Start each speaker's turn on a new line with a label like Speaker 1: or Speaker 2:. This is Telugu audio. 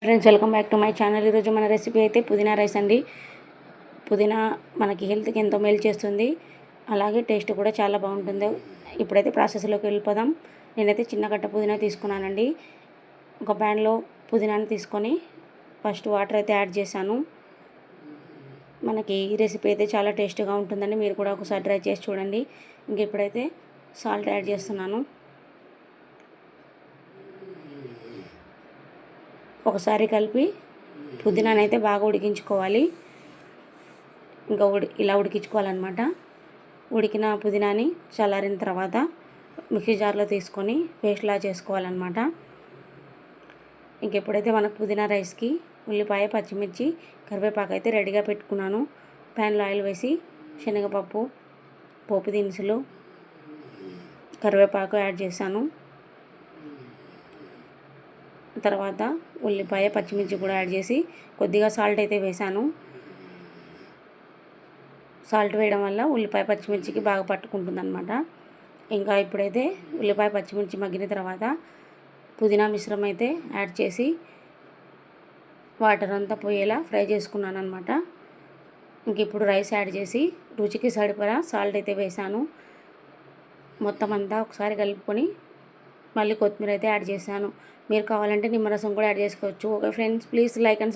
Speaker 1: Friends, welcome back to my channel. ఈరోజు మన రెసిపీ అయితే పుదీనా రైస్ అండి. పుదీనా మనకి హెల్త్కి ఎంతో మేలు చేస్తుంది, అలాగే టేస్ట్ కూడా చాలా బాగుంటుంది. ఇప్పుడైతే ప్రాసెస్లోకి వెళ్ళిపోదాం. నేనైతే చిన్న కట్ట పుదీనా తీసుకున్నానండి. ఒక ప్యాన్లో పుదీనాని తీసుకొని ఫస్ట్ వాటర్ అయితే యాడ్ చేశాను. మనకి ఈ రెసిపీ అయితే చాలా టేస్ట్గా ఉంటుందండి, మీరు కూడా ఒకసారి ట్రై చేసి చూడండి. ఇంక ఇప్పుడైతే సాల్ట్ యాడ్ చేస్తున్నాను. ఒకసారి కలిపి పుదీనాని అయితే బాగా ఉడికించుకోవాలి. ఇంకా ఇలా ఉడికించుకోవాలన్నమాట. ఉడికిన పుదీనాని చల్లారిన తర్వాత మిక్సీ జార్లో తీసుకొని పేస్ట్లా చేసుకోవాలన్నమాట. ఇంకెప్పుడైతే మనకు పుదీనా రైస్కి ఉల్లిపాయ, పచ్చిమిర్చి, కరివేపాకు అయితే రెడీగా పెట్టుకున్నాను. ప్యాన్లో ఆయిల్ వేసి శనగపప్పు, పోపు దినుసులు, కరివేపాకు యాడ్ చేశాను. తర్వాత ఉల్లిపాయ, పచ్చిమిర్చి కూడా యాడ్ చేసి కొద్దిగా సాల్ట్ అయితే వేశాను. సాల్ట్ వేయడం వల్ల ఉల్లిపాయ, పచ్చిమిర్చికి బాగా పట్టుకుంటుంది అనమాట. ఇంకా ఇప్పుడైతే ఉల్లిపాయ, పచ్చిమిర్చి మగ్గిన తర్వాత పుదీనా మిశ్రమం అయితే యాడ్ చేసి వాటర్ అంతా పోయేలా ఫ్రై చేసుకున్నాను అనమాట. ఇంక ఇప్పుడు రైస్ యాడ్ చేసి రుచికి సరిపడా సాల్ట్ అయితే వేశాను. మొత్తం అంతా ఒకసారి కలుపుకొని మళ్ళీ కొత్తిమీర అయితే యాడ్ చేశాను. మీరు కావాలంటే నిమ్మరసం కూడా యాడ్ చేసుకోవచ్చు. Okay friends, please like and